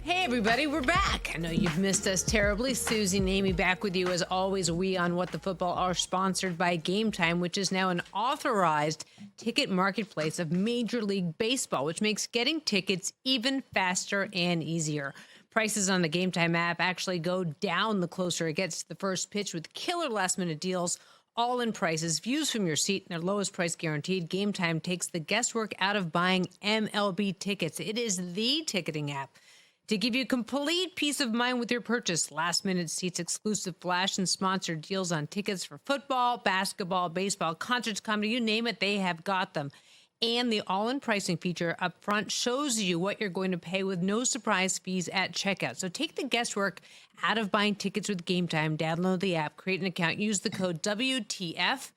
Hey everybody, we're back. I know you've missed us terribly. Suzy and Amy back with you as always. We on What the Football are sponsored by Game Time, which is now an authorized ticket marketplace of Major League Baseball, which makes getting tickets even faster and easier. Prices on the Game Time app actually go down the closer it gets to the first pitch with killer last-minute deals, all-in prices, views from your seat, and their lowest price guaranteed. Game Time takes the guesswork out of buying MLB tickets. It is the ticketing app to give you complete peace of mind with your purchase. Last-minute seats, exclusive flash and sponsored deals on tickets for football, basketball, baseball, concerts, comedy, you name it, they have got them. And the all-in pricing feature up front shows you what you're going to pay with no surprise fees at checkout. So take the guesswork out of buying tickets with Game Time. Download the app, create an account, use the code WTF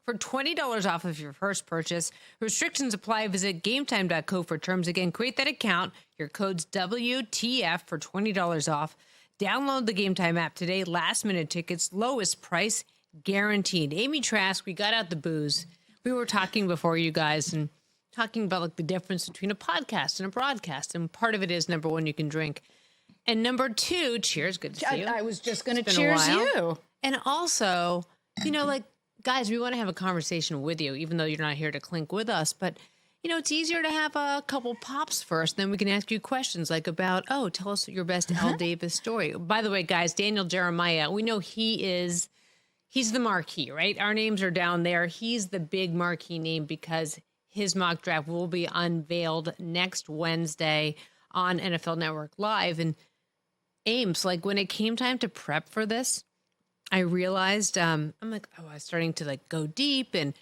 for $20 off of your first purchase. Restrictions apply. Visit gametime.co for terms. Again, create that account. Your code's WTF for $20 off. Download the Game Time app today. Last-minute tickets, lowest price guaranteed. Amy Trask, we got out the booze. We were talking before, you guys, and talking about like the difference between a podcast and a broadcast. And part of it is, number one, you can drink. And number two, cheers. Good to see you. I was just going to cheers you. And also, you know, like, guys, we want to have a conversation with you, even though you're not here to clink with us. But, you know, it's easier to have a couple pops first. Then we can ask you questions like about, tell us your best Al Davis story. By the way, guys, Daniel Jeremiah, we know he's the marquee, right? Our names are down there. He's the big marquee name because his mock draft will be unveiled next Wednesday on NFL Network Live. And Ames, like when it came time to prep for this, I realized, I'm like, I was starting to like go deep and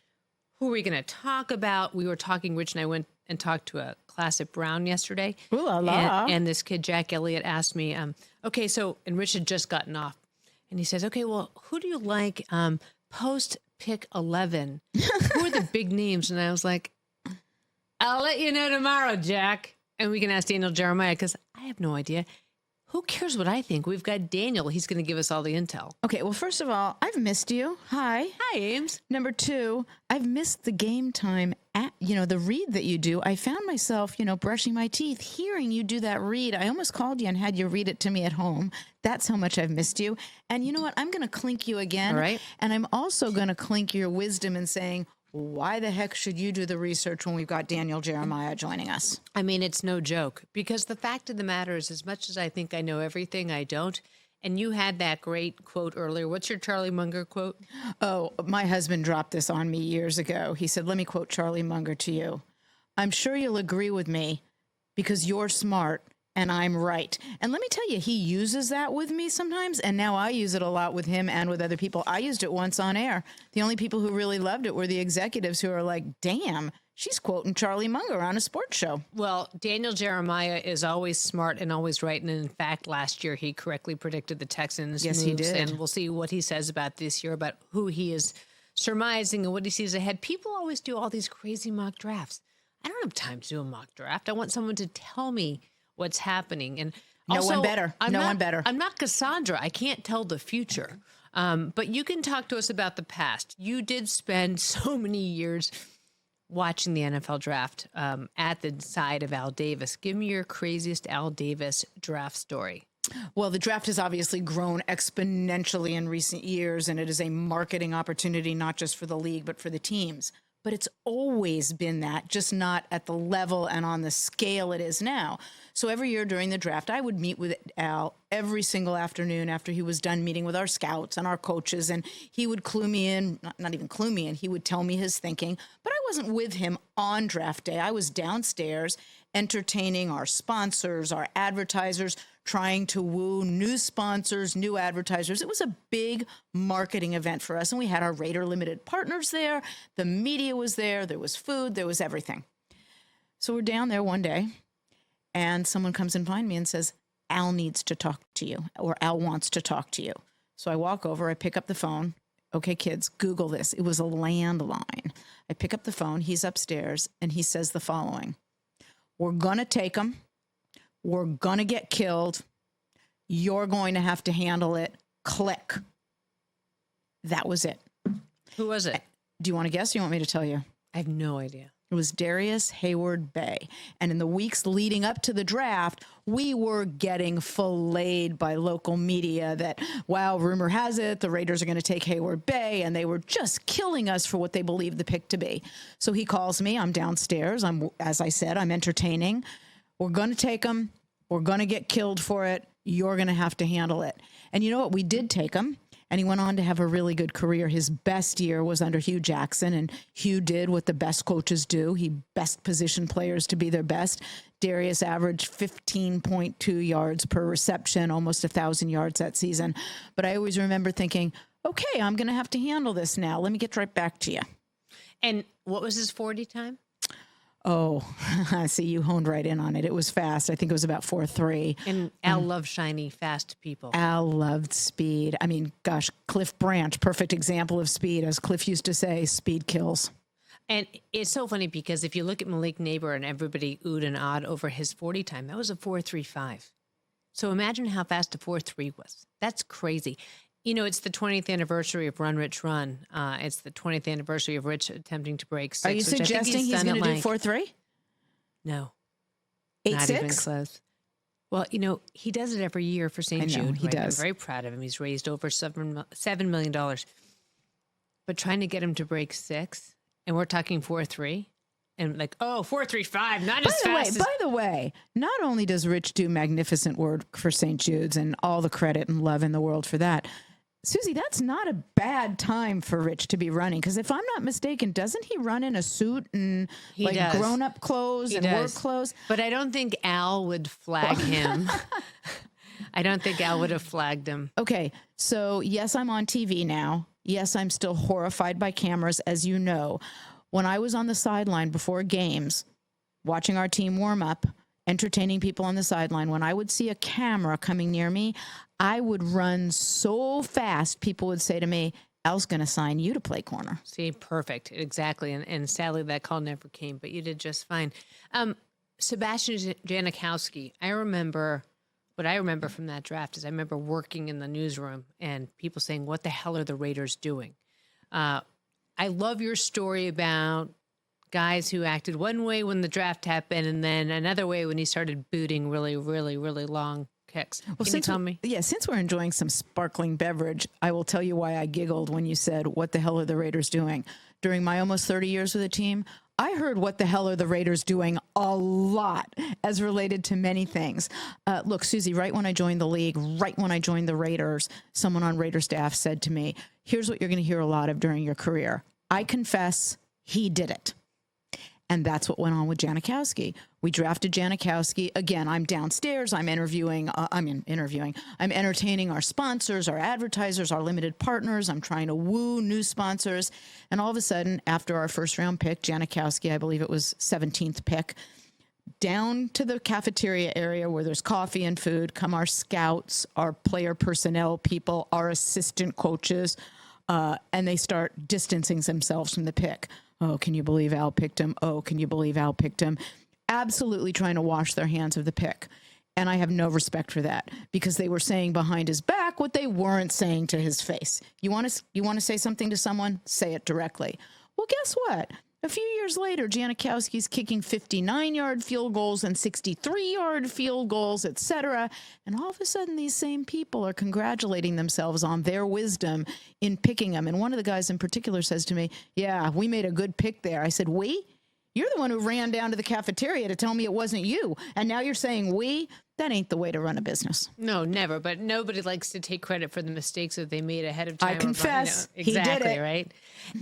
who are we going to talk about? We were talking, Rich and I went and talked to a class at Brown yesterday. Ooh la la. And this kid, Jack Elliott, asked me, okay, so, and Rich had just gotten off and he says, okay, well, who do you like post pick 11? Who are the big names? And I was like, I'll let you know tomorrow, Jack. And we can ask Daniel Jeremiah because I have no idea. Who cares what I think? We've got Daniel. He's going to give us all the intel. Okay, well, first of all, I've missed you. Hi. Hi, Ames. Number two, I've missed the Game Time, the read that you do. I found myself, brushing my teeth, hearing you do that read. I almost called you and had you read it to me at home. That's how much I've missed you. And you know what? I'm going to clink you again. All right. And I'm also going to clink your wisdom in saying, why the heck should you do the research when we've got Daniel Jeremiah joining us? I mean, it's no joke because the fact of the matter is as much as I think I know everything, I don't. And you had that great quote earlier. What's your Charlie Munger quote? Oh, my husband dropped this on me years ago. He said, let me quote Charlie Munger to you. I'm sure you'll agree with me because you're smart and I'm right. And let me tell you, he uses that with me sometimes, and now I use it a lot with him and with other people. I used it once on air. The only people who really loved it were the executives who are like, damn, she's quoting Charlie Munger on a sports show. Well, Daniel Jeremiah is always smart and always right. And in fact, last year he correctly predicted the Texans' Yes, moves. he did. And we'll see what he says about this year, about who he is surmising and what he sees ahead. People always do all these crazy mock drafts. I don't have time to do a mock draft. I want someone to tell me what's happening. And No one better. I'm not Cassandra. I can't tell the future. But you can talk to us about the past. You did spend so many years watching the NFL draft at the side of Al Davis. Give me your craziest Al Davis draft story. Well, the draft has obviously grown exponentially in recent years, and it is a marketing opportunity, not just for the league, but for the teams. But it's always been that, just not at the level and on the scale it is now. So every year during the draft, I would meet with Al every single afternoon after he was done meeting with our scouts and our coaches, and he would clue me in, not even clue me in, he would tell me his thinking. But I wasn't with him on draft day. I was downstairs entertaining our sponsors, our advertisers, trying to woo new sponsors, new advertisers. It was a big marketing event for us, and we had our Raider Limited partners there. The media was there. There was food. There was everything. So we're down there one day, and someone comes and finds me and says, Al needs to talk to you, or Al wants to talk to you. So I walk over. I pick up the phone. Okay, kids, Google this. It was a landline. I pick up the phone. He's upstairs, and he says the following. We're going to take him. We're going to get killed. You're going to have to handle it. Click. That was it. Who was it? Do you want to guess or you want me to tell you? I have no idea. It was Darius Hayward-Bay. And in the weeks leading up to the draft, we were getting filleted by local media that, wow, rumor has it, the Raiders are going to take Hayward-Bay, and they were just killing us for what they believed the pick to be. So he calls me. I'm downstairs. As I said, I'm entertaining. We're going to take him. We're going to get killed for it. You're going to have to handle it. And you know what? We did take him. And he went on to have a really good career. His best year was under Hugh Jackson, and Hugh did what the best coaches do. He best positioned players to be their best. Darius averaged 15.2 yards per reception, almost 1,000 yards that season. But I always remember thinking, okay, I'm going to have to handle this now. Let me get right back to you. And what was his 40 time? Oh, see, you honed right in on it. It was fast. I think it was about 4.3. And Al loved shiny, fast people. Al loved speed. I mean, gosh, Cliff Branch, perfect example of speed. As Cliff used to say, speed kills. And it's so funny because if you look at Malik Neighbor and everybody oohed and awed over his 40 time, that was a 4.35. So imagine how fast a 4.3 was. That's crazy. You know, it's the 20th anniversary of Run, Rich, Run. It's the 20th anniversary of Rich attempting to break 6. Are you suggesting he's going to do 4.3? No. 8.6? Not even close. Well, you know, he does it every year for St. Jude. He does. I'm very proud of him. He's raised over $7 million. But trying to get him to break 6, and we're talking 4.3, and like, 4.35, not as fast as... By the way, not only does Rich do magnificent work for St. Jude's, and all the credit and love in the world for that, Suzy, that's not a bad time for Rich to be running. Because if I'm not mistaken, doesn't he run in a suit and grown-up clothes and work clothes? But I don't think Al would flag him. I don't think Al would have flagged him. Okay, so yes, I'm on TV now. Yes, I'm still horrified by cameras, as you know. When I was on the sideline before games, watching our team warm up, entertaining people on the sideline, when I would see a camera coming near me, I would run so fast, people would say to me, Al's going to sign you to play corner. See, perfect. Exactly. And sadly, that call never came, but you did just fine. Sebastian Janikowski, what I remember from that draft is I remember working in the newsroom and people saying, what the hell are the Raiders doing? I love your story about guys who acted one way when the draft happened and then another way when he started booting really, really, really long kicks. Well, Can you tell me? Yeah, since we're enjoying some sparkling beverage, I will tell you why I giggled when you said, what the hell are the Raiders doing? During my almost 30 years with the team, I heard what the hell are the Raiders doing a lot as related to many things. Look, Suzy, right when I joined the league, right when I joined the Raiders, someone on Raider staff said to me, here's what you're going to hear a lot of during your career. I confess he did it. And that's what went on with Janikowski. We drafted Janikowski. Again, I'm downstairs. I'm entertaining our sponsors, our advertisers, our limited partners. I'm trying to woo new sponsors. And all of a sudden, after our first round pick, Janikowski, I believe it was 17th pick, down to the cafeteria area where there's coffee and food, come our scouts, our player personnel people, our assistant coaches, and they start distancing themselves from the pick. Oh, can you believe Al picked him? Oh, can you believe Al picked him? Absolutely trying to wash their hands of the pick. And I have no respect for that because they were saying behind his back what they weren't saying to his face. You want to say something to someone? Say it directly. Well, guess what? A few years later, Janikowski's kicking 59-yard field goals and 63-yard field goals, etc. And all of a sudden, these same people are congratulating themselves on their wisdom in picking him. And one of the guys in particular says to me, yeah, we made a good pick there. I said, we? You're the one who ran down to the cafeteria to tell me it wasn't you. And now you're saying we? That ain't the way to run a business. No, never. But nobody likes to take credit for the mistakes that they made ahead of time. I confess. Exactly, he did it. Right?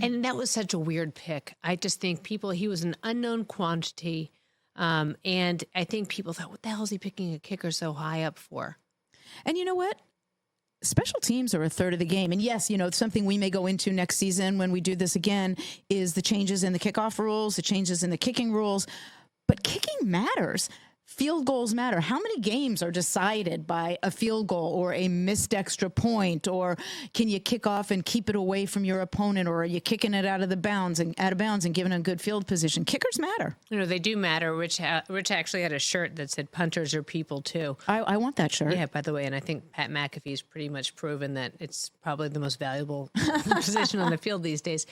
And that was such a weird pick. I just think he was an unknown quantity. And I think people thought, what the hell is he picking a kicker so high up for? And you know what? Special teams are a third of the game. And yes, something we may go into next season when we do this again is the changes in the kickoff rules, the changes in the kicking rules. But kicking matters. Field goals matter. How many games are decided by a field goal or a missed extra point? Or can you kick off and keep it away from your opponent? Or are you kicking it out of bounds and giving a good field position? Kickers matter. They do matter. Rich actually had a shirt that said punters are people too. I want that shirt. Yeah, by the way, and I think Pat McAfee's pretty much proven that it's probably the most valuable position on the field these days.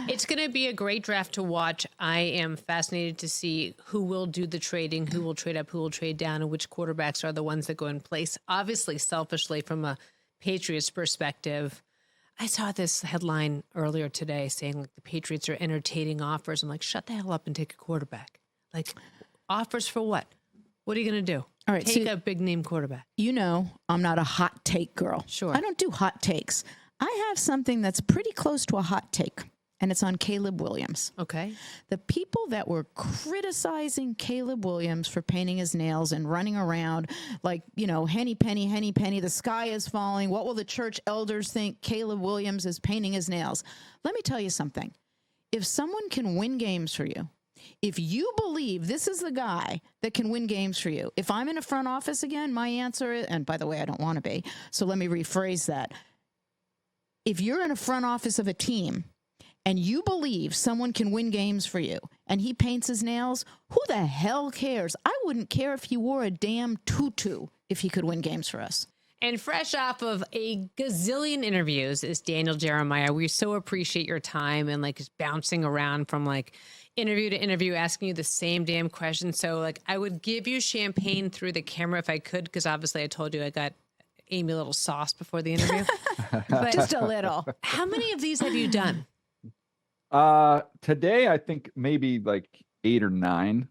It's going to be a great draft to watch. I am fascinated to see who will do the trading, who will trade up, who will trade down, and which quarterbacks are the ones that go in place. Obviously, selfishly, from a Patriots perspective, I saw this headline earlier today saying like the Patriots are entertaining offers. I'm like, shut the hell up and take a quarterback. Like, offers for what? What are you going to do? All right, take a big name quarterback. I'm not a hot take girl. Sure. I don't do hot takes. I have something that's pretty close to a hot take, and it's on Caleb Williams. Okay. The people that were criticizing Caleb Williams for painting his nails and running around like, henny penny, the sky is falling. What will the church elders think? Caleb Williams is painting his nails. Let me tell you something. If someone can win games for you, if you believe this is the guy that can win games for you, if I'm in a front office again, my answer is, and by the way, I don't want to be, so let me rephrase that. If you're in a front office of a team and you believe someone can win games for you and he paints his nails, who the hell cares? I wouldn't care if he wore a damn tutu if he could win games for us. And fresh off of a gazillion interviews is Daniel Jeremiah. We so appreciate your time and like just bouncing around from like interview to interview, asking you the same damn question. So like I would give you champagne through the camera if I could, because obviously I told you I got Amy a little sauce before the interview. But Just a little. How many of these have you done? Today I think maybe like 8 or 9.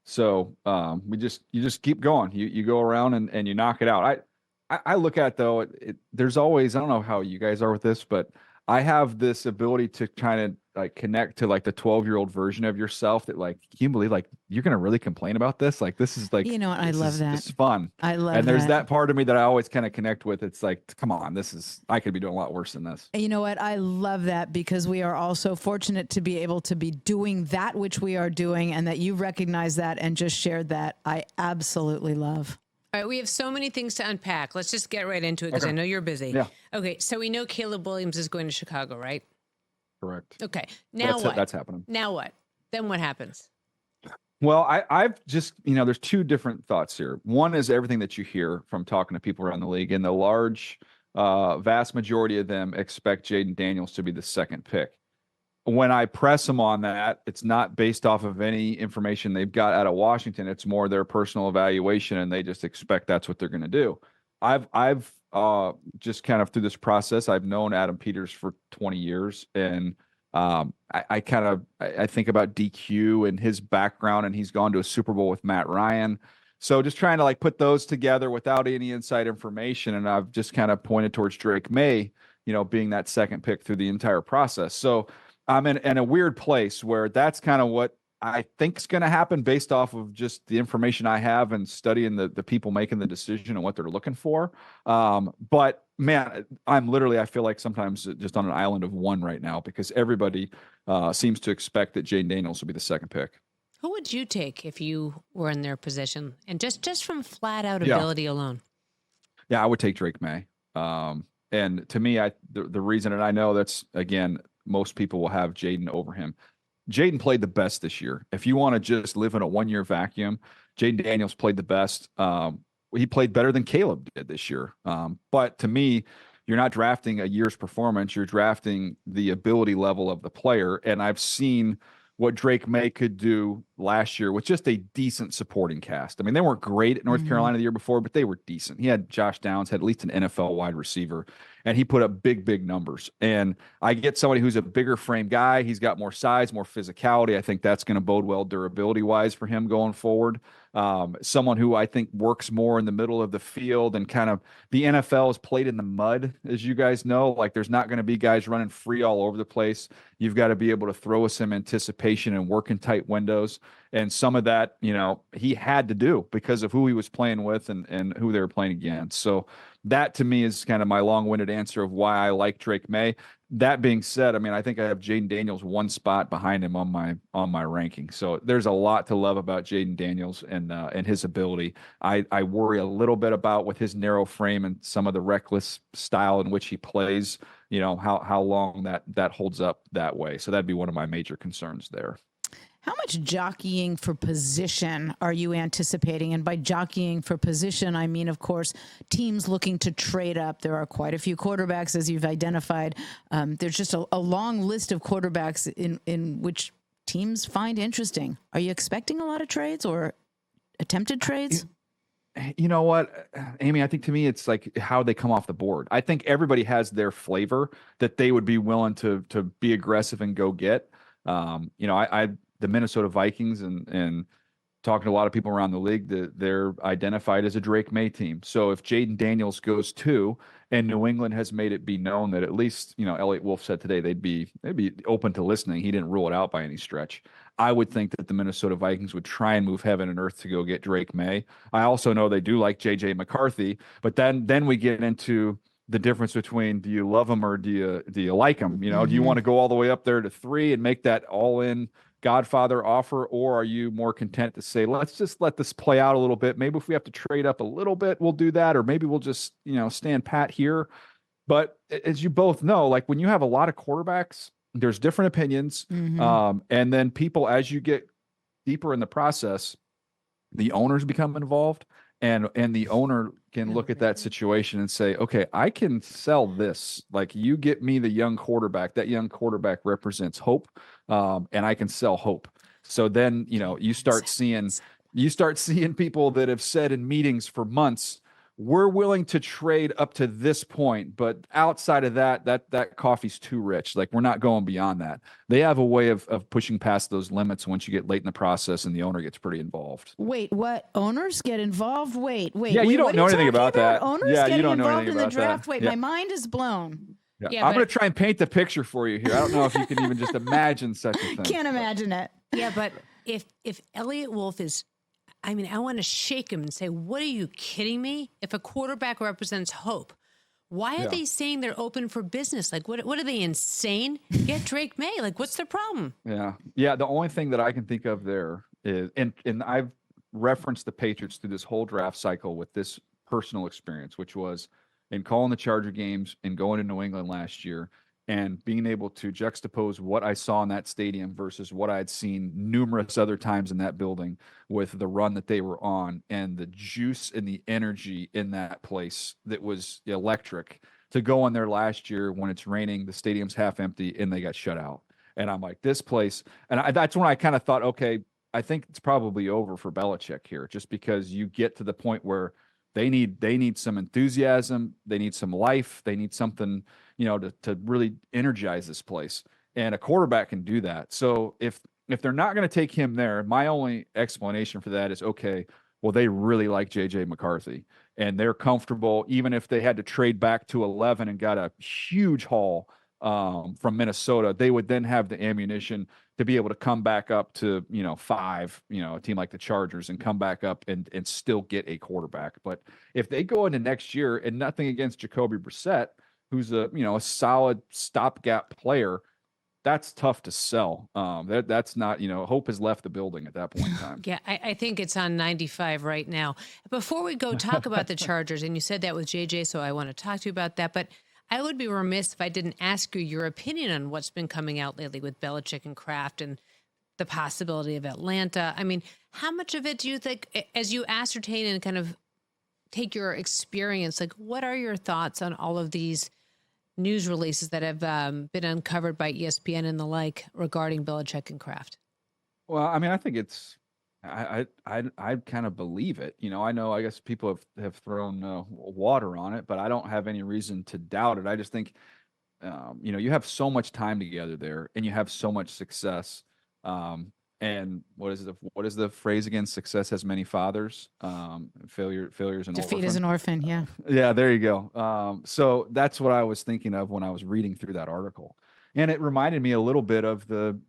So you just keep going. You go around and you knock it out. I look at though, there's always, I don't know how you guys are with this, but I have this ability to kind of like connect to like the 12-year-old version of yourself that like, can you believe like you're going to really complain about this? Like, this is like, I love that. It's fun. I love and there's that part of me that I always kind of connect with. It's like, come on, I could be doing a lot worse than this. And you know what? I love that because we are also fortunate to be able to be doing that which we are doing, and that you recognize that and just shared that. I absolutely love. All right, we have so many things to unpack. Let's just get right into it because I know you're busy. Yeah. Okay, so we know Caleb Williams is going to Chicago, right? Correct. Okay, now what? That's happening. Now what? Then what happens? Well, I've just, there's 2 different thoughts here. One is everything that you hear from talking to people around the league, and the vast majority of them expect Jaden Daniels to be the second pick. When I press them on that, it's not based off of any information they've got out of Washington. It's more their personal evaluation, and they just expect that's what they're going to do. I've just kind of through this process, I've known Adam Peters for 20 years, and I think about DQ and his background, and he's gone to a Super Bowl with Matt Ryan. So just trying to like put those together without any inside information, and I've just kind of pointed towards Drake May, being that second pick through the entire process. So I'm in a weird place where that's kind of what I think is going to happen based off of just the information I have and studying the people making the decision and what they're looking for. But man, I feel like sometimes just on an island of one right now because everybody seems to expect that Jaden Daniels will be the second pick. Who would you take if you were in their position and just from flat out ability alone? Yeah, I would take Drake May. And to me, the reason, and I know that's, again, most people will have Jaden over him. Jaden played the best this year. If you want to just live in a one-year vacuum, Jaden Daniels played the best. He played better than Caleb did this year. But to me, you're not drafting a year's performance. You're drafting the ability level of the player. And I've seen what Drake May could do last year with just a decent supporting cast. I mean, they weren't great at North Carolina the year before, but they were decent. He had Josh Downs, had at least an NFL wide receiver, and he put up big numbers. And I get somebody who's a bigger frame guy. He's got more size, more physicality. I think that's going to bode well durability-wise for him going forward. Someone who I think works more in the middle of the field, and kind of the NFL is played in the mud, as you guys know. Like, there's not going to be guys running free all over the place. You've got to be able to throw with some anticipation and work in tight windows. And some of that, he had to do because of who he was playing with and who they were playing against. So that to me is kind of my long-winded answer of why I like Drake May. That being said, I mean, I think I have Jaden Daniels one spot behind him on my ranking. So there's a lot to love about Jaden Daniels and his ability. I worry a little bit about with his narrow frame and some of the reckless style in which he plays, how long that holds up that way. So that'd be one of my major concerns there. How much jockeying for position are you anticipating? And by jockeying for position, I mean, of course, teams looking to trade up. There are quite a few quarterbacks, as you've identified. There's just a long list of quarterbacks in which teams find interesting. Are you expecting a lot of trades or attempted trades? You know what, Amy, I think to me, it's like how they come off the board. I think everybody has their flavor that they would be willing to be aggressive and go get. The Minnesota Vikings and talking to a lot of people around the league, that they're identified as a Drake May team. So if Jaden Daniels goes too, and New England has made it be known that at least, Elliot Wolf said today they'd be open to listening. He didn't rule it out by any stretch. I would think that the Minnesota Vikings would try and move heaven and earth to go get Drake May. I also know they do like JJ McCarthy, but then we get into the difference between, do you love him or do you like him? Do you want to go all the way up there to 3 and make that all in Godfather offer, or are you more content to say, let's just let this play out a little bit? Maybe if we have to trade up a little bit, we'll do that, or maybe we'll just, stand pat here. But as you both know, like when you have a lot of quarterbacks, there's different opinions. And then people, as you get deeper in the process, the owners become involved, and the owner can look at that situation and say, okay, I can sell this. Like, you get me the young quarterback. That young quarterback represents hope, and I can sell hope. So then, you start seeing people that have said in meetings for months, we're willing to trade up to this point, but outside of that coffee's too rich. Like, we're not going beyond that. They have a way of pushing past those limits once you get late in the process and the owner gets pretty involved. Wait, what? Owners get involved? Wait. Yeah, you don't know anything about that. Owners yeah, getting you don't know involved anything in the about draft? that. Wait, yeah. my mind is blown. Yeah, I'm going to try and paint the picture for you here. I don't know if you can even just imagine such a thing. Can't imagine it. Yeah, but if Elliot Wolf is, I mean, I want to shake him and say, what are you kidding me? If a quarterback represents hope, why are they saying they're open for business? Like, what are they, insane? Get Drake May. Like, what's their problem? Yeah. The only thing that I can think of there is, and I've referenced the Patriots through this whole draft cycle with this personal experience, which was in calling the Charger games and going to New England last year and being able to juxtapose what I saw in that stadium versus what I had seen numerous other times in that building with the run that they were on, and the juice and the energy in that place that was electric, to go in there last year when it's raining, the stadium's half empty, and they got shut out. And I'm like, this place, and that's when I kind of thought, okay, I think it's probably over for Belichick here, just because you get to the point where they need some enthusiasm, they need some life, they need something, to really energize this place. And a quarterback can do that. So if they're not going to take him there, my only explanation for that is, okay, well, they really like JJ McCarthy and they're comfortable, even if they had to trade back to 11 and got a huge haul from Minnesota, they would then have the ammunition to be able to come back up to, 5, a team like the Chargers, and come back up and still get a quarterback. But if they go into next year, and nothing against Jacoby Brissett, who's a solid stopgap player, that's tough to sell. That's not, hope has left the building at that point in time. Yeah, I think it's on 95 right now. Before we go talk about the Chargers, and you said that with JJ, so I want to talk to you about that. But I would be remiss if I didn't ask you your opinion on what's been coming out lately with Belichick and Kraft and the possibility of Atlanta. I mean, how much of it do you think, as you ascertain and kind of take your experience, like, what are your thoughts on all of these news releases that have been uncovered by ESPN and the like regarding Belichick and Kraft? Well, I mean, I think it's, I kind of believe it. I know, I guess people have thrown water on it, but I don't have any reason to doubt it. I just think, you have so much time together there, and you have so much success. And what is the phrase again? Success has many fathers. Failure is an defeat is an orphan. Yeah. Yeah, there you go. So that's what I was thinking of when I was reading through that article, and it reminded me a little bit of the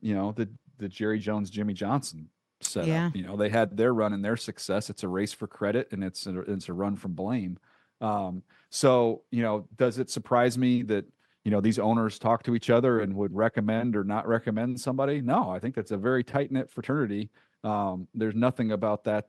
Jerry Jones, Jimmy Johnson set Yeah. up. They had their run and their success. It's a race for credit, and it's a run from blame. So, does it surprise me that, these owners talk to each other and would recommend or not recommend somebody? No, I think that's a very tight-knit fraternity. There's nothing about that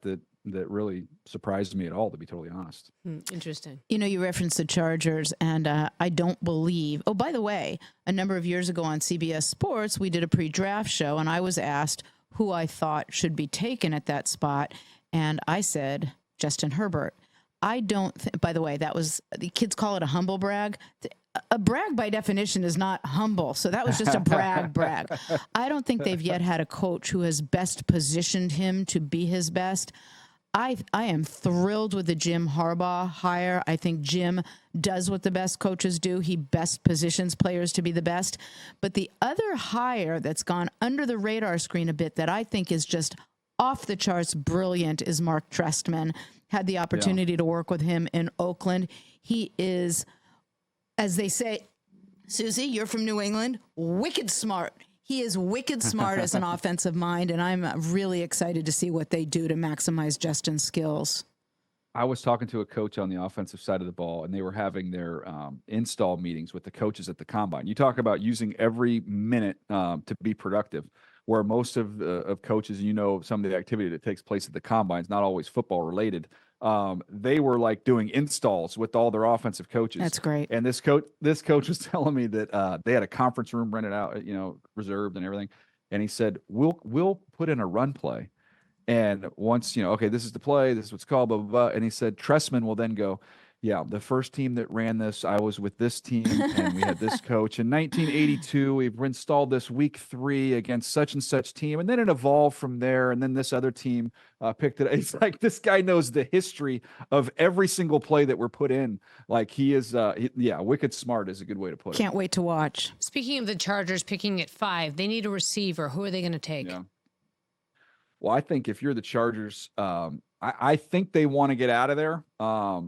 really surprised me at all, to be totally honest. Interesting. You referenced the Chargers, and I don't believe. Oh, by the way, a number of years ago on CBS Sports, we did a pre-draft show, and I was asked who I thought should be taken at that spot, and I said Justin Herbert. I don't. By the way, that was, the kids call it a humble brag. A brag by definition is not humble, so that was just a brag. I don't think they've yet had a coach who has best positioned him to be his best. I am thrilled with the Jim Harbaugh hire. I think Jim does what the best coaches do. He best positions players to be the best. But the other hire that's gone under the radar screen a bit that I think is just off the charts brilliant is Mark Trestman. Had the opportunity to work with him in Oakland. He is, as they say, Suzy, you're from New England, wicked smart. He is wicked smart as an offensive mind, and I'm really excited to see what they do to maximize Justin's skills. I was talking to a coach on the offensive side of the ball, and they were having their install meetings with the coaches at the combine. You talk about using every minute to be productive, where most of coaches, some of the activity that takes place at the combine is not always football related. They were like doing installs with all their offensive coaches. That's great. And this coach was telling me that they had a conference room rented out, reserved and everything. And he said, we'll put in a run play. And once, okay, this is the play, this is what's called, blah, blah, blah. And he said, Trestman will then go, yeah, the first team that ran this, I was with this team, and we had this coach. In 1982, we've installed this week 3 against such and such team, and then it evolved from there, and then this other team picked it. It's like this guy knows the history of every single play that we're put in. Like he is, wicked smart is a good way to put it. Can't wait to watch. Speaking of the Chargers picking at 5, they need a receiver. Who are they going to take? Yeah. Well, I think if you're the Chargers, I think they want to get out of there.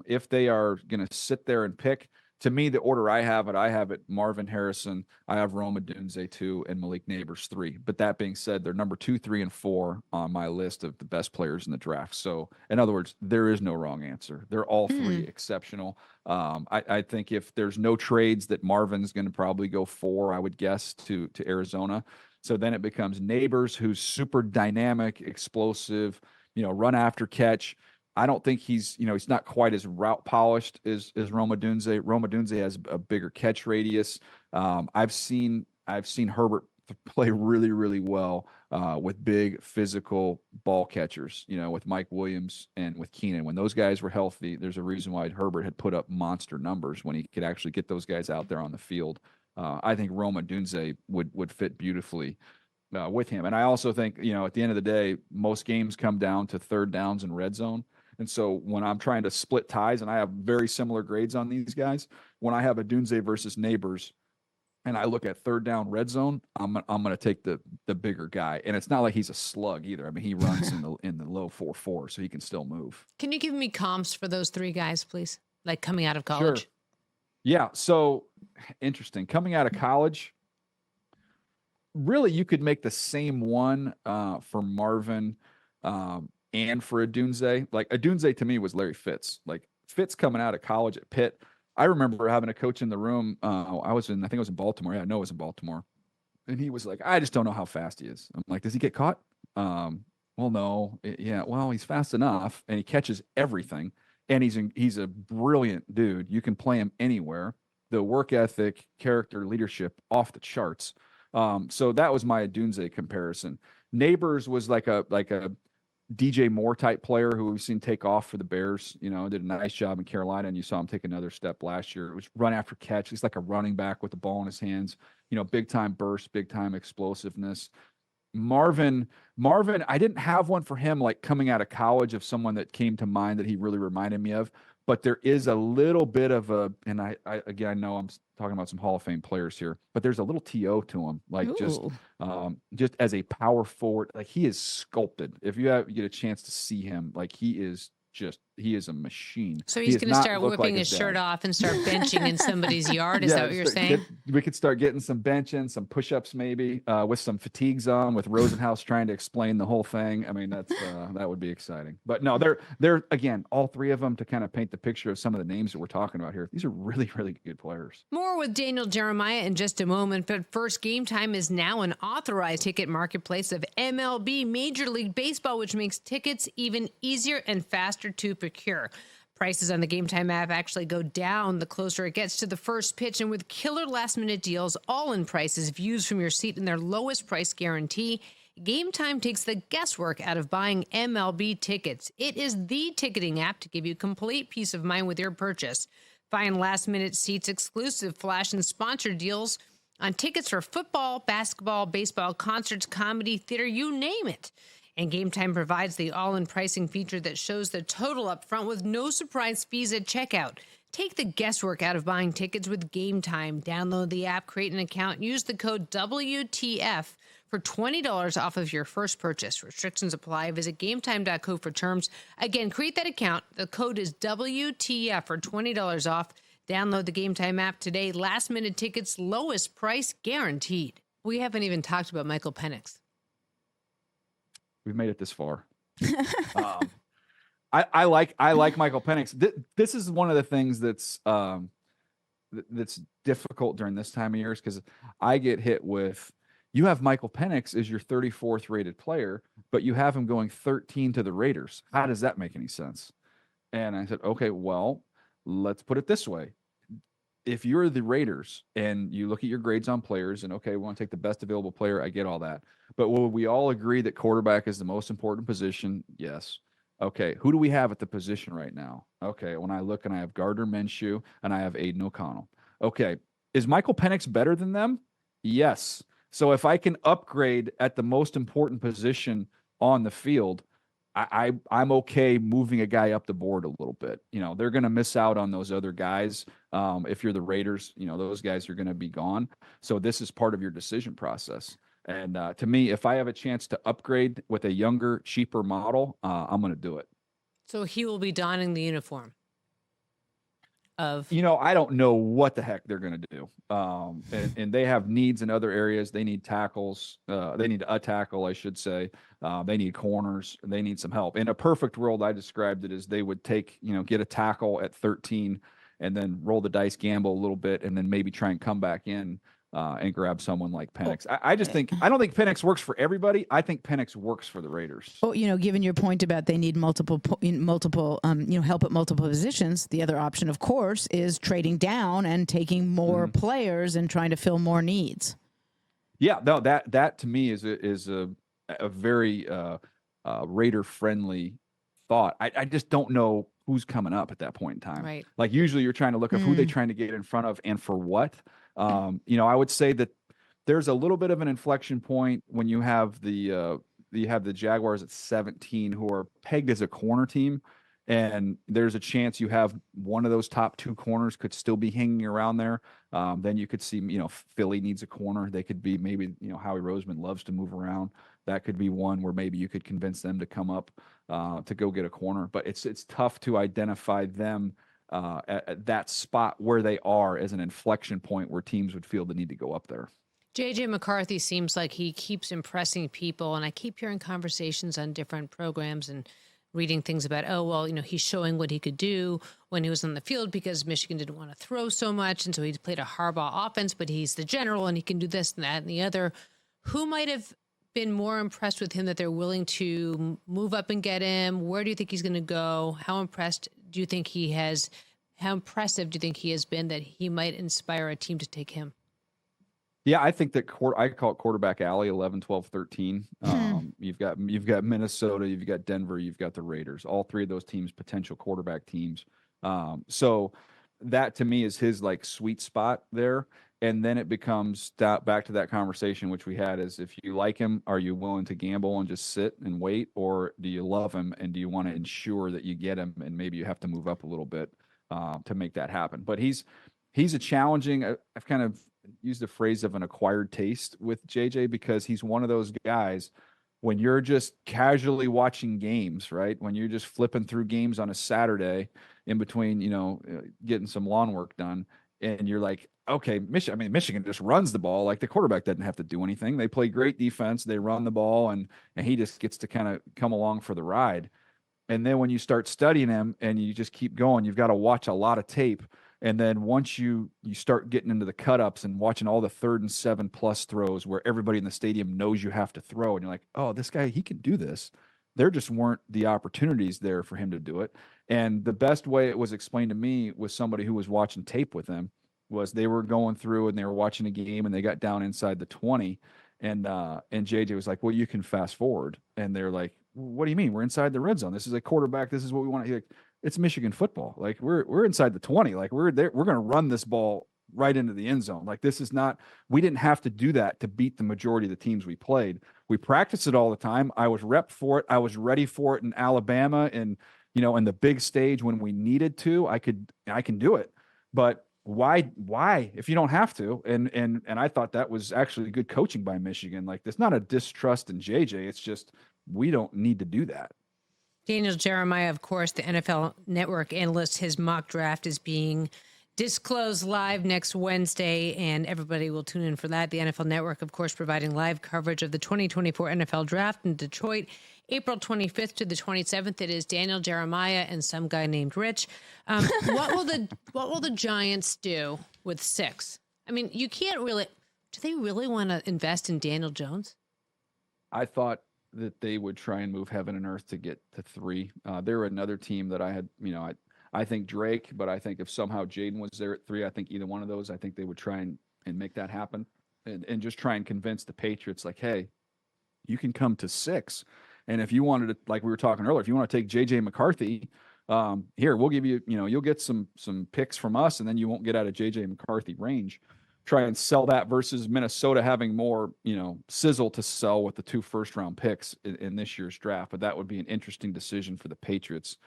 If they are going to sit there and pick, to me, the order I have it Marvin Harrison, I have Rome Odunze 2, and Malik Neighbors 3. But that being said, they're number 2, 3, and 4 on my list of the best players in the draft. So, in other words, there is no wrong answer. They're all 3 exceptional. I think if there's no trades, that Marvin's going to probably go 4, I would guess, to Arizona. So then it becomes Neighbors, who's super dynamic, explosive, run after catch. I don't think he's not quite as route polished as Rome Odunze. Rome Odunze has a bigger catch radius. I've seen Herbert play really, really well with big physical ball catchers, with Mike Williams and with Keenan. When those guys were healthy, there's a reason why Herbert had put up monster numbers when he could actually get those guys out there on the field. I think Rome Odunze would fit beautifully with him. And I also think, at the end of the day, most games come down to third downs and red zone. And so when I'm trying to split ties, and I have very similar grades on these guys, when I have Odunze versus Neighbors, and I look at third down red zone, I'm going to take the bigger guy. And it's not like he's a slug either. I mean, he runs in the low 4.4, so he can still move. Can you give me comps for those 3 guys, please? Like coming out of college? Sure. Yeah. So interesting. Coming out of college, really, you could make the same one for Marvin and for Odunze. Like Odunze to me was Larry Fitz. Like Fitz coming out of college at Pitt. I remember having a coach in the room. I think it was in Baltimore. Yeah, I know it was in Baltimore. And he was like, I just don't know how fast he is. I'm like, does he get caught? Well, no. Well, he's fast enough, and he catches everything. And he's a brilliant dude. You can play him anywhere. The work ethic, character, leadership, off the charts. So that was my Odunze comparison. Neighbors was like a DJ Moore type player who we've seen take off for the Bears. Did a nice job in Carolina, and you saw him take another step last year. It was run after catch. He's like a running back with the ball in his hands. Big time burst, big time explosiveness. Marvin, I didn't have one for him like coming out of college of someone that came to mind that he really reminded me of, but there is a little bit of and I know I'm talking about some Hall of Fame players here, but there's a little TO to him, like just as a power forward, like he is sculpted. If you get a chance to see him, like he is he is a machine. So He he's does going to not start look whipping like his dad. shirt off and start benching in somebody's yard. Is that what you're saying? We could start getting some benching, some push-ups maybe, with some fatigues on, with Rosenhaus trying to explain the whole thing. I mean, that's that would be exciting. But no, they're again, all three of them, to kind of paint the picture of some of the names that we're talking about here. These are really, really good players. More with Daniel Jeremiah in just a moment, but first, Game Time is now an authorized ticket marketplace of MLB Major League Baseball, which makes tickets even easier and faster to procure. Prices on the Game Time app actually go down the closer it gets to the first pitch, and with killer last-minute deals, all-in prices, views from your seat, and their lowest price guarantee, Game Time takes the guesswork out of buying MLB tickets. It is the ticketing app to give you complete peace of mind with your purchase. Find last-minute seats, exclusive flash and sponsored deals on tickets for football, basketball, baseball, concerts, comedy, theater, you name it. And Game Time provides the all-in pricing feature that shows the total up front with no surprise fees at checkout. Take the guesswork out of buying tickets with Game Time. Download the app, create an account, use the code WTF for $20 off of your first purchase. Restrictions apply. Visit gametime.co for terms. Again, create that account. The code is WTF for $20 off. Download the Game Time app today. Last minute tickets, lowest price guaranteed. We haven't even talked about Michael Penix. We've made it this far. I like Michael Penix. This is one of the things that's difficult during this time of year, because I get hit with, you have Michael Penix as your 34th rated player, but you have him going 13 to the Raiders. How does that make any sense? And I said, okay, well, let's put it this way. If you're the Raiders and you look at your grades on players and, okay, we want to take the best available player, I get all that. But will we all agree that quarterback is the most important position? Yes. Okay, who do we have at the position right now? Okay, when I look and I have Gardner Minshew and I have Aiden O'Connell. Okay, is Michael Penix better than them? Yes. So if I can upgrade at the most important position on the field, I'm okay moving a guy up the board a little bit. You know, they're going to miss out on those other guys. If you're the Raiders, you know, those guys are going to be gone. So this is part of your decision process. And to me, if I have a chance to upgrade with a younger, cheaper model, I'm going to do it. So he will be donning the uniform of... You know, I don't know what the heck they're going to do. And they have needs in other areas. They need tackles. They need a tackle, I should say. They need corners. They need some help. In a perfect world, I described it as they would take, you know, get a tackle at 13 and then roll the dice, gamble a little bit, and then maybe try and come back in and grab someone like Penix. I don't think Penix works for everybody. I think Penix works for the Raiders. Oh, you know, given your point about they need multiple, help at multiple positions, the other option, of course, is trading down and taking more players and trying to fill more needs. Yeah, no, that to me is a very Raider friendly thought. I just don't know who's coming up at that point in time. Right. Like usually you're trying to look at who they're trying to get in front of and for what. I would say that there's a little bit of an inflection point when you have the Jaguars at 17, who are pegged as a corner team, and there's a chance you have one of those top two corners could still be hanging around there. Then you could see, Philly needs a corner. They could be maybe, Howie Roseman loves to move around. That could be one where maybe you could convince them to come up to go get a corner. But it's tough to identify them at that spot where they are as an inflection point where teams would feel the need to go up there. JJ McCarthy seems like he keeps impressing people, and I keep hearing conversations on different programs and reading things about, he's showing what he could do when he was on the field because Michigan didn't want to throw so much, and so he played a Harbaugh offense, but he's the general and he can do this and that and the other. Who might have been more impressed with him that they're willing to move up and get him? Where do you think he's going to go? How impressive do you think he has been that he might inspire a team to take him? Yeah, I think that I call it quarterback alley, 11, 12, 13. You've got Minnesota, you've got Denver, you've got the Raiders. All three of those teams, potential quarterback teams. So that to me is his like sweet spot there. And then it becomes back to that conversation, which we had, is if you like him, are you willing to gamble and just sit and wait? Or do you love him and do you want to ensure that you get him and maybe you have to move up a little bit to make that happen? But he's a challenging, I've kind of used the phrase of an acquired taste with JJ, because he's one of those guys when you're just casually watching games, right? When you're just flipping through games on a Saturday in between, getting some lawn work done, and you're like, okay, Michigan just runs the ball. Like the quarterback doesn't have to do anything. They play great defense. They run the ball, and he just gets to kind of come along for the ride. And then when you start studying him and you just keep going, you've got to watch a lot of tape. And then once you start getting into the cut-ups and watching all the 3rd and 7+ throws where everybody in the stadium knows you have to throw, and you're like, oh, this guy, he can do this. There just weren't the opportunities there for him to do it. And the best way it was explained to me was somebody who was watching tape with him was they were going through and they were watching a game and they got down inside the 20, and JJ was like, well, you can fast forward. And they're like, what do you mean? We're inside the red zone. This is a quarterback. This is what we want to hear. It's Michigan football. Like we're inside the 20. Like we're there. We're going to run this ball right into the end zone. Like this is not, we didn't have to do that to beat the majority of the teams we played. We practiced it all the time. I was rep for it. I was ready for it in Alabama and, in the big stage when we needed to, I can do it. But why if you don't have to? And I thought that was actually good coaching by Michigan. Like there's not a distrust in JJ. It's just, we don't need to do that. Daniel Jeremiah, of course, the NFL Network analyst, his mock draft is being disclosed live next Wednesday, and everybody will tune in for that. The NFL Network, of course, providing live coverage of the 2024 NFL Draft in Detroit, April 25th to the 27th. It is Daniel Jeremiah and some guy named Rich. What will the Giants do with 6? I mean, you can't really. Do they really want to invest in Daniel Jones? I thought that they would try and move heaven and earth to get to 3. They're another team that I had, I think Drake, but I think if somehow Jaden was there at 3, I think either one of those, I think they would try and make that happen and just try and convince the Patriots like, hey, you can come to 6. And if you wanted to, like we were talking earlier, if you want to take JJ McCarthy, here, we'll give you, you'll get some picks from us, and then you won't get out of JJ McCarthy range. Try and sell that versus Minnesota having more, sizzle to sell with the 2 first-round picks in this year's draft. But that would be an interesting decision for the Patriots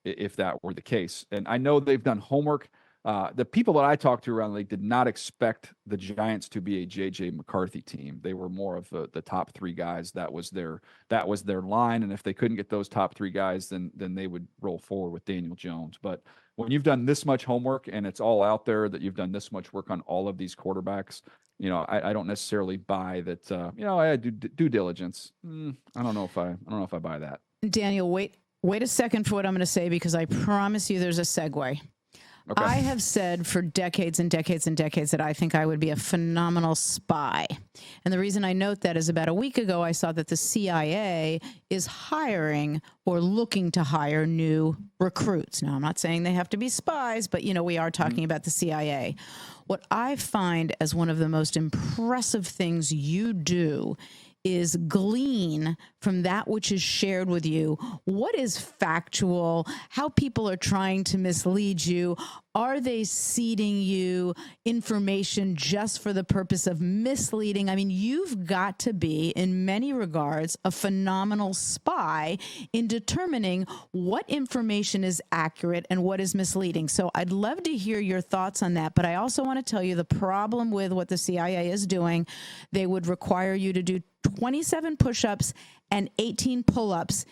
if that were the case. And I know they've done homework. The people that I talked to around the league did not expect the Giants to be a JJ McCarthy team. They were more of the top 3 guys. That was their line. And if they couldn't get those top 3 guys, then they would roll forward with Daniel Jones. But when you've done this much homework and it's all out there that you've done this much work on all of these quarterbacks, I don't necessarily buy that. I do due diligence. I don't know if I buy that. Daniel, wait a second for what I'm going to say, because I promise you there's a segue. Okay. I have said for decades and decades and decades that I think I would be a phenomenal spy. And the reason I note that is about a week ago, I saw that the CIA is hiring or looking to hire new recruits. Now, I'm not saying they have to be spies, but, we are talking about the CIA. What I find as one of the most impressive things you do is glean from that which is shared with you what is factual, how people are trying to mislead you. Are they seeding you information just for the purpose of misleading? I mean, you've got to be, in many regards, a phenomenal spy in determining what information is accurate and what is misleading. So I'd love to hear your thoughts on that. But I also want to tell you the problem with what the CIA is doing. They would require you to do 27 push-ups and 18 pull-ups,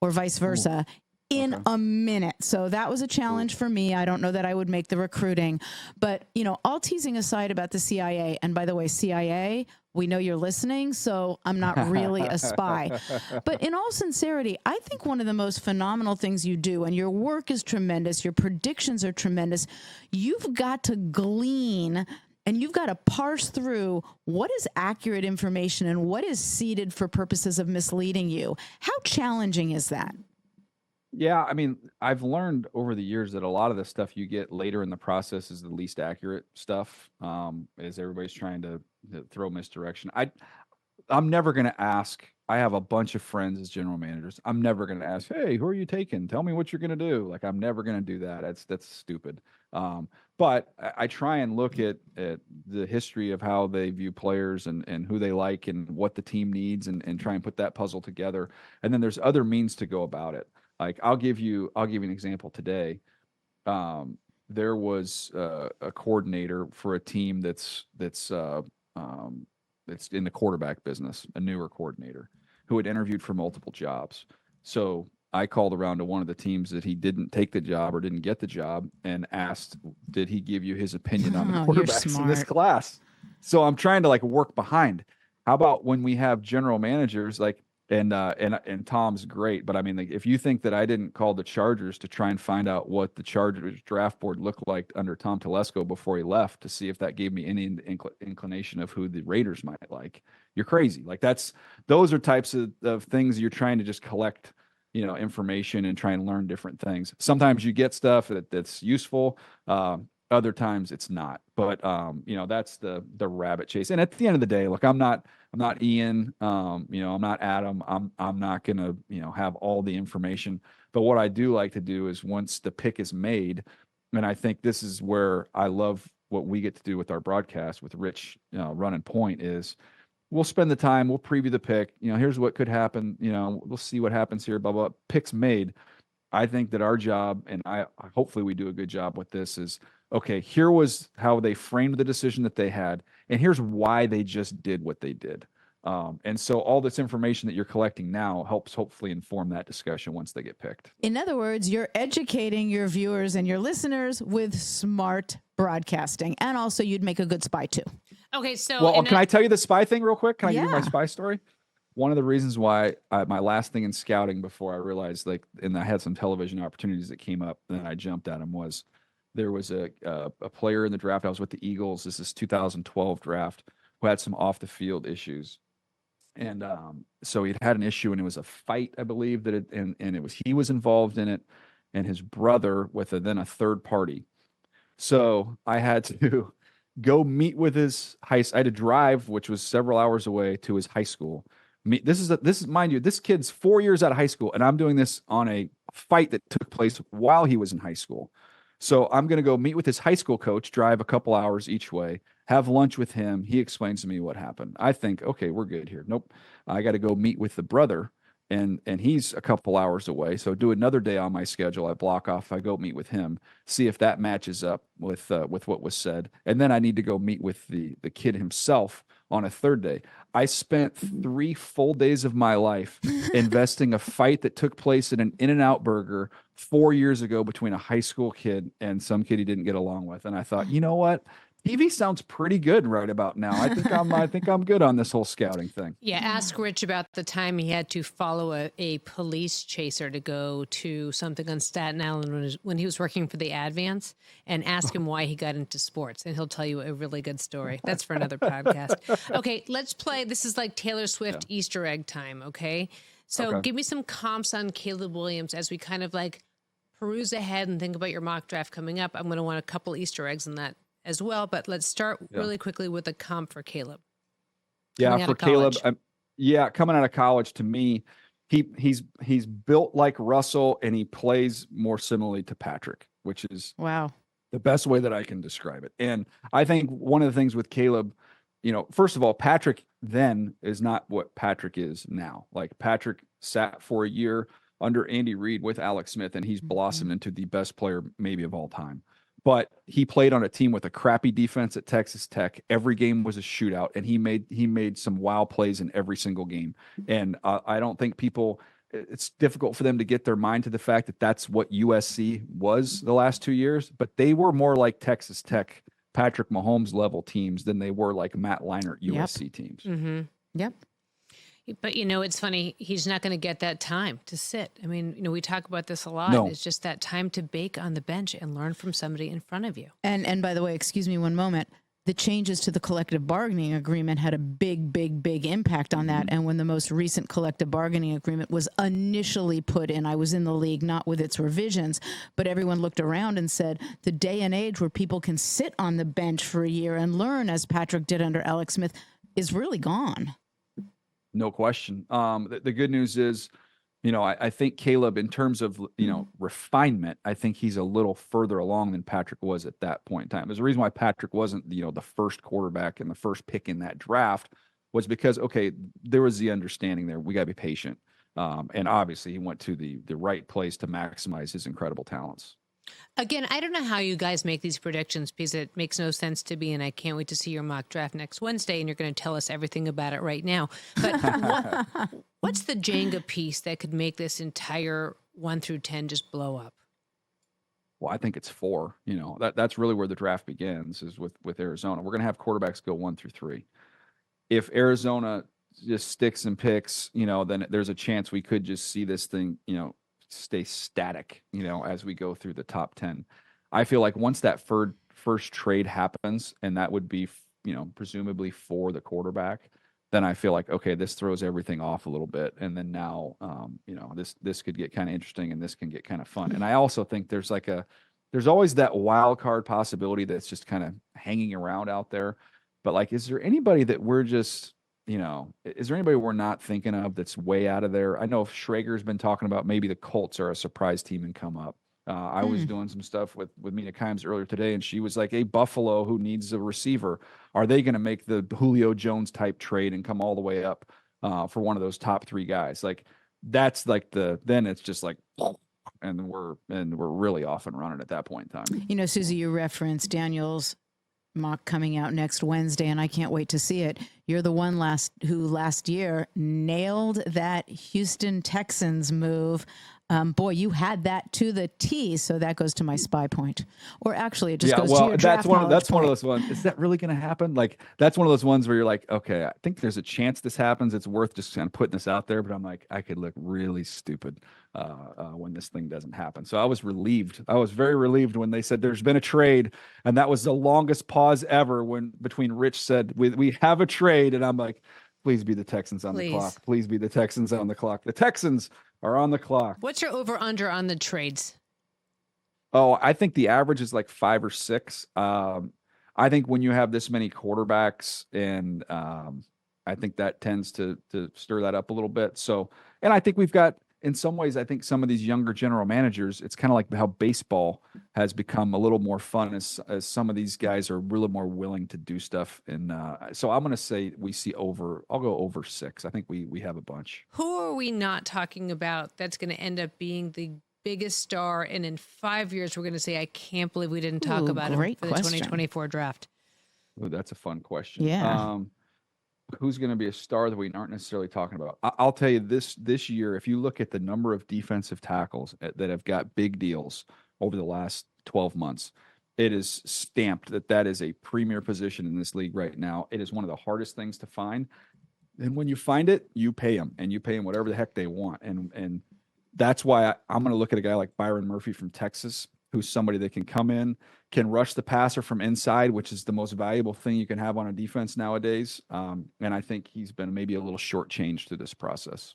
or vice versa, in a minute. So that was a challenge for me. I don't know that I would make the recruiting. But, all teasing aside about the CIA, and by the way, CIA, we know you're listening, so I'm not really a spy. But in all sincerity, I think one of the most phenomenal things you do, and your work is tremendous, your predictions are tremendous, you've got to glean and you've got to parse through what is accurate information and what is seeded for purposes of misleading you. How challenging is that? Yeah, I mean, I've learned over the years that a lot of the stuff you get later in the process is the least accurate stuff, as everybody's trying to throw misdirection. I'm never going to ask. I have a bunch of friends as general managers. I'm never going to ask, hey, who are you taking? Tell me what you're going to do. Like, I'm never going to do that. That's stupid. But I try and look at the history of how they view players and who they like and what the team needs and try and put that puzzle together. And then there's other means to go about it. Like I'll give you an example today. There was a coordinator for a team that's in the quarterback business, a newer coordinator. who had interviewed for multiple jobs. So I called around to one of the teams that he didn't take the job or didn't get the job and asked, did he give you his opinion on the Oh, you're quarterbacks in this smart. class? So I'm trying to like work behind. How about when we have general managers like, and Tom's great, but I mean, like, if you think that I didn't call the Chargers to try and find out what the Chargers draft board looked like under Tom Telesco before he left to see if that gave me any inclination of who the Raiders might like, you're crazy. Like those are types of things you're trying to just collect, information and try and learn different things. Sometimes you get stuff that's useful. Other times it's not, but that's the rabbit chase. And at the end of the day, look, I'm not Ian, I'm not Adam. I'm not gonna, have all the information. But what I do like to do is once the pick is made, and I think this is where I love what we get to do with our broadcast with Rich, running point is we'll spend the time, we'll preview the pick. Here's what could happen. We'll see what happens here. Blah blah. Picks made. I think that our job, and I hopefully we do a good job with this, is okay, here was how they framed the decision that they had, and here's why they just did what they did. And so all this information that you're collecting now helps hopefully inform that discussion once they get picked. In other words, you're educating your viewers and your listeners with smart broadcasting. And also you'd make a good spy too. Okay, so well, can I tell you the spy thing real quick? Can I give you my Yeah. spy story? One of the reasons why my last thing in scouting before I realized and I had some television opportunities that came up and then I jumped at them was there was a player in the draft. I was with the Eagles. This is 2012 draft who had some off the field issues. And so he'd had an issue and it was a fight, I believe and it was, he was involved in it and his brother with then a third party. So I had to go meet with his I had to drive, which was several hours away, to his high school. This is mind you, this kid's 4 years out of high school, and I'm doing this on a fight that took place while he was in high school. So I'm going to go meet with his high school coach, drive a couple hours each way, have lunch with him. He explains to me what happened. I think, okay, we're good here. Nope. I got to go meet with the brother, and he's a couple hours away. So do another day on my schedule. I block off. I go meet with him, see if that matches up with what was said, and then I need to go meet with the kid himself on a third day. I spent 3 full days of my life investing a fight that took place at an In-N-Out Burger 4 years ago between a high school kid and some kid he didn't get along with. And I thought, you know what? TV sounds pretty good right about now. I think I'm good on this whole scouting thing. Yeah, ask Rich about the time he had to follow a police chaser to go to something on Staten Island when he was working for the Advance, and ask him why he got into sports, and he'll tell you a really good story. That's for another podcast. Okay, let's play. This is like Taylor Swift Easter egg time, okay? So give me some comps on Caleb Williams as we kind of like peruse ahead and think about your mock draft coming up. I'm going to want a couple Easter eggs in that as well, but let's start really quickly with a comp for Caleb. Yeah, for Caleb, coming out of college, to me, he's built like Russell and he plays more similarly to Patrick, which is the best way that I can describe it. And I think one of the things with Caleb, first of all, Patrick then is not what Patrick is now. Like Patrick sat for a year under Andy Reid with Alex Smith, and he's blossomed into the best player maybe of all time. But he played on a team with a crappy defense at Texas Tech. Every game was a shootout, and he made some wow plays in every single game. And I don't think it's difficult for them to get their mind to the fact that that's what USC was the last 2 years. But they were more like Texas Tech, Patrick Mahomes level teams than they were like Matt Leinart USC teams. Mm-hmm. Yep. But, it's funny. He's not going to get that time to sit. I mean, we talk about this a lot. No. It's just that time to bake on the bench and learn from somebody in front of you. And by the way, excuse me one moment, the changes to the collective bargaining agreement had a big, big, big impact on that. And when the most recent collective bargaining agreement was initially put in, I was in the league, not with its revisions, but everyone looked around and said, the day and age where people can sit on the bench for a year and learn, as Patrick did under Alex Smith, is really gone. No question. The good news is, I think Caleb, in terms of, refinement, I think he's a little further along than Patrick was at that point in time. There's a reason why Patrick wasn't, the first quarterback and the first pick in that draft was because, there was the understanding there. We got to be patient. And obviously he went to the right place to maximize his incredible talents. Again, I don't know how you guys make these predictions because it makes no sense to me, and I can't wait to see your mock draft next Wednesday, and you're going to tell us everything about it right now. But what's the Jenga piece that could make this entire 1 through 10 just blow up? Well, I think it's 4. That's really where the draft begins is with Arizona. We're going to have quarterbacks go 1 through 3. If Arizona just sticks and picks, then there's a chance we could just see this thing, stay static, as we go through the top 10. I feel like once that first trade happens, and that would be, presumably for the quarterback, then I feel like, okay, this throws everything off a little bit. And then now, this could get kind of interesting and this can get kind of fun. And I also think there's always that wild card possibility that's just kind of hanging around out there. But like, is there anybody that we're just, is there anybody we're not thinking of that's way out of there? I know Schrager's been talking about maybe the Colts are a surprise team and come up. I was doing some stuff with Mina Kimes earlier today, and she was like, "Hey, Buffalo, who needs a receiver, are they going to make the Julio Jones type trade and come all the way up for one of those top 3 guys?" Like that's like then it's just like, and we're really off and running at that point in time. Suzy, you referenced Daniel's mock coming out next Wednesday, and I can't wait to see it. You're the one who last year nailed that Houston Texans move. Boy, you had that to the T, so that goes to my spy point. Or actually, it just goes to your draft knowledge that's point. one of those ones. Is that really going to happen? Like, that's one of those ones where you're like, okay, I think there's a chance this happens. It's worth just kind of putting this out there. But I'm like, I could look really stupid when this thing doesn't happen. So I was relieved. I was very relieved when they said there's been a trade, and that was the longest pause ever between Rich said we have a trade, and I'm like, please be the Texans on the clock. Please be the Texans on the clock. The Texans are on the clock. What's your over-under on the trades? Oh, I think the average is like 5 or 6. I think when you have this many quarterbacks, and I think that tends to stir that up a little bit. So, and I think we've got, in some ways, I think some of these younger general managers, it's kind of like how baseball has become a little more fun as some of these guys are really more willing to do stuff. And so I'm going to say I'll go over 6. I think we have a bunch. Who are we not talking about that's going to end up being the biggest star? And in 5 years, we're going to say, I can't believe we didn't talk about him for the 2024 draft. Ooh, that's a fun question. Yeah. Who's going to be a star that we aren't necessarily talking about? I'll tell you this year, if you look at the number of defensive tackles that have got big deals over the last 12 months, it is stamped that is a premier position in this league right now. It is one of the hardest things to find. And when you find it, you pay them, and you pay them whatever the heck they want. And that's why I'm going to look at a guy like Byron Murphy from Texas, who's somebody that can come in, can rush the passer from inside, which is the most valuable thing you can have on a defense nowadays. And I think he's been maybe a little shortchanged through this process.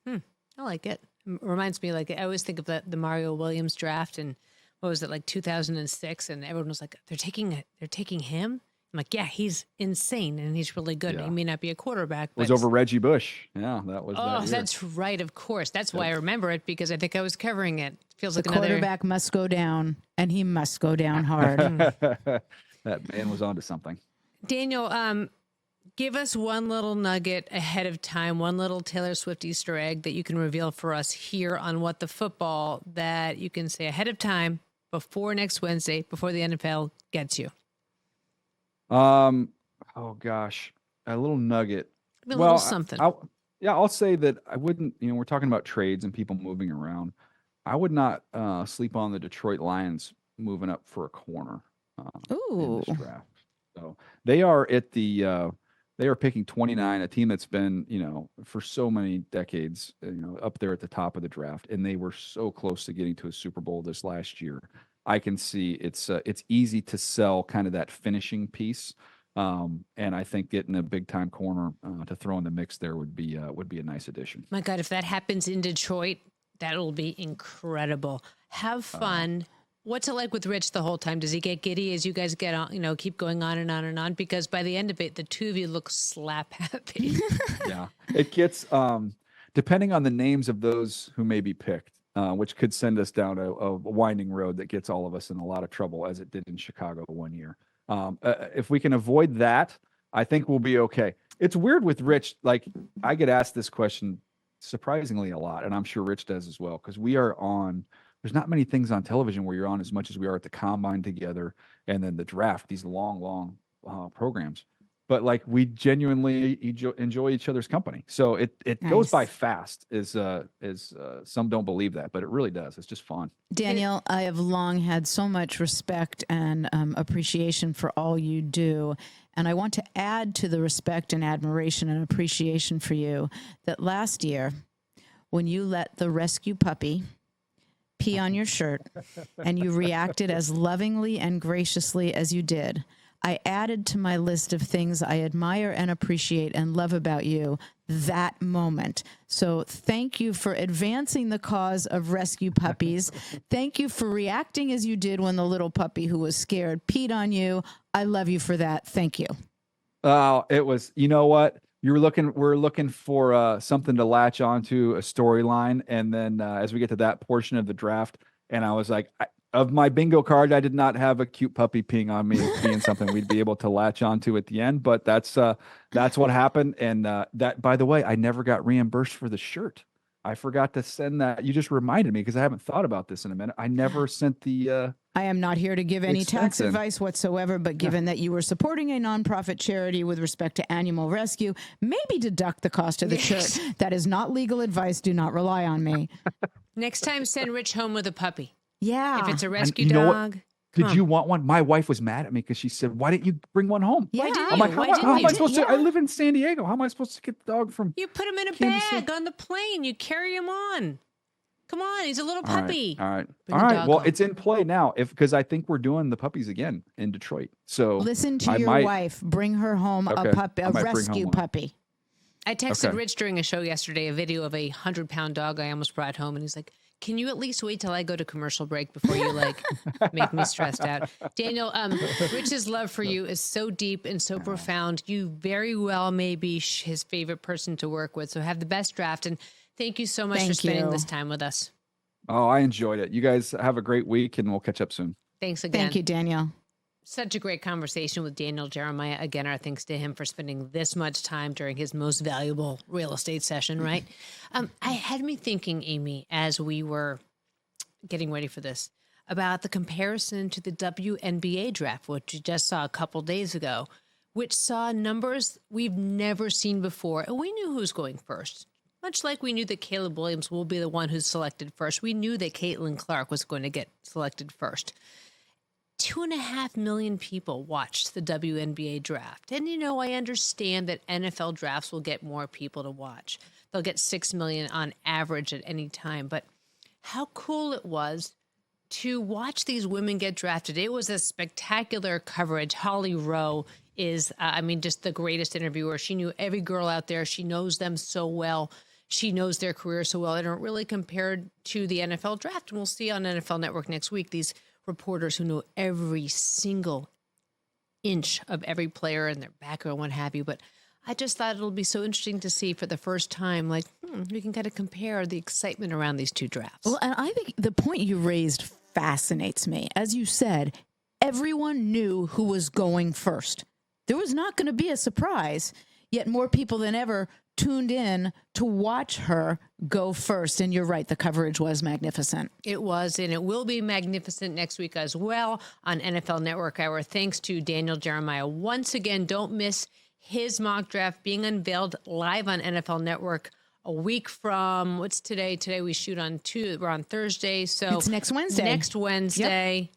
I like it. Reminds me, like, I always think of the Mario Williams draft, and what was it, like 2006, and everyone was like, they're taking him. I'm like, yeah, he's insane, and he's really good. Yeah. He may not be a quarterback. It was over Reggie Bush. Yeah, that was. Oh, that's right. Of course. That's why I remember it, because I think I was covering it. Feels like another quarterback must go down, and he must go down hard. That man was onto something. Daniel, give us one little nugget ahead of time, one little Taylor Swift Easter egg that you can reveal for us here on What the Football that you can say ahead of time before next Wednesday, before the NFL gets you. Oh gosh, a little nugget. A little something. I'll say that I wouldn't, we're talking about trades and people moving around. I would not sleep on the Detroit Lions moving up for a corner in this draft. So they are they are picking 29, a team that's been, for so many decades, up there at the top of the draft, and they were so close to getting to a Super Bowl this last year. I can see it's easy to sell kind of that finishing piece. And I think getting a big time corner to throw in the mix there would be a nice addition. My God, if that happens in Detroit, that'll be incredible. Have fun. What's it like with Rich the whole time? Does he get giddy as you guys get on, keep going on and on and on? Because by the end of it, the two of you look slap happy. Yeah, it gets depending on the names of those who may be picked, which could send us down a winding road that gets all of us in a lot of trouble, as it did in Chicago one year. If we can avoid that, I think we'll be okay. It's weird with Rich. Like, I get asked this question surprisingly a lot, and I'm sure Rich does as well, because we are on there's not many things on television where you're on as much as we are at the combine together, and then the draft. These long programs, but like we genuinely enjoy each other's company. So it goes by Nice. fast. Is some don't believe that, but it really does. It's just fun. Daniel, I have long had so much respect and appreciation for all you do. And I want to add to the respect and admiration and appreciation for you that last year, when you let the rescue puppy pee on your shirt and you reacted as lovingly and graciously as you did, I added to my list of things I admire and appreciate and love about you that moment. So thank you for advancing the cause of rescue puppies. Thank you for reacting as you did when the little puppy who was scared peed on you. I love you for that. Thank you. Oh, it was, you know what? We're looking for something to latch onto, a storyline. And then as we get to that portion of the draft, and I was like, of my bingo card, I did not have a cute puppy peeing on me being something we'd be able to latch onto at the end. But that's what happened. And that, by the way, I never got reimbursed for the shirt. I forgot to send that. You just reminded me because I haven't thought about this in a minute. I never sent the. I am not here to give any tax advice whatsoever, but given that you were supporting a nonprofit charity with respect to animal rescue, maybe deduct the cost of the shirt. That is not legal advice. Do not rely on me. Next time, send Rich home with a puppy. Yeah. If it's a rescue you know what? dog. Did you want one? My wife was mad at me because she said, "Why didn't you bring one home?" Yeah. Why didn't I'm you? like, Why how am I didn't supposed to? I live in San Diego. How am I supposed to get the dog from? you put him in a Kansas bag City? on the plane. You carry him on. Come on, he's a little puppy. All right. Bring All the right. dog Well, home. it's in play now because I think we're doing the puppies again in Detroit. So Listen to I your might- wife. Bring her home Okay. a puppy, I a might bring rescue home one. puppy. I texted Okay. Rich during a show yesterday a video of a 100-pound dog I almost brought home, and he's like, "Can you at least wait till I go to commercial break before you like make me stressed out?" Daniel, Rich's love for you is so deep and so profound. You very well may be his favorite person to work with. So have the best draft, and thank you so much for Thank spending you. this time with us. Oh, I enjoyed it. You guys have a great week, and we'll catch up soon. Thanks again. Thank you, Daniel. Such a great conversation with Daniel Jeremiah. Again, our thanks to him for spending this much time during his most valuable real estate session, right? I had me thinking, Amy, as we were getting ready for this, about the comparison to the WNBA draft, which you just saw a couple days ago, which saw numbers we've never seen before. And we knew who was going first. Much like we knew that Caleb Williams will be the one who's selected first, we knew that Caitlin Clark was going to get selected first. 2.5 million people watched the WNBA draft. And, I understand that NFL drafts will get more people to watch. They'll get 6 million on average at any time. But how cool it was to watch these women get drafted. It was a spectacular coverage. Holly Rowe is, just the greatest interviewer. She knew every girl out there. She knows them so well. She knows their career so well. And it really compared to the NFL draft. And we'll see on NFL Network next week these reporters who know every single inch of every player and their background, what have you. But I just thought it'll be so interesting to see for the first time, we can kind of compare the excitement around these two drafts. Well, and I think the point you raised fascinates me. As you said, everyone knew who was going first. There was not going to be a surprise, yet more people than ever tuned in to watch her go first. And you're right, the coverage was magnificent. It was, and it will be magnificent next week as well on NFL Network. Our thanks to Daniel Jeremiah. Once again, don't miss his mock draft being unveiled live on NFL Network a week from, what's today? Today we shoot on we're on Thursday. So It's next Wednesday. Next Wednesday.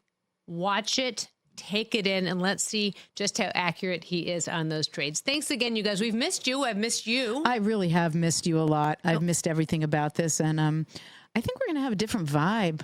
Watch it. Take it in, and let's see just how accurate he is on those trades. Thanks again, you guys. We've missed you. I've missed you. I really have missed you a lot. I've missed everything about this. And I think we're going to have a different vibe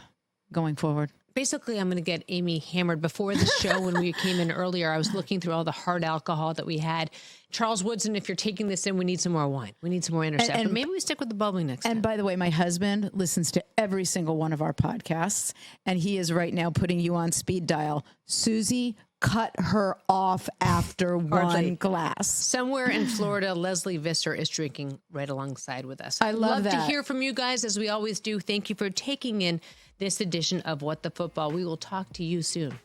going forward. Basically, I'm going to get Amy hammered. Before the show, when we came in earlier, I was looking through all the hard alcohol that we had. Charles Woodson, if you're taking this in, we need some more wine. We need some more Intercept. And Maybe we stick with the bubbly next time. And by the way, my husband listens to every single one of our podcasts, and he is right now putting you on speed dial. Suzy, cut her off after one glass. Somewhere in Florida, Leslie Visser is drinking right alongside with us. I love to that. hear from you guys, as we always do. Thank you for taking in this edition of What the Football. We will talk to you soon.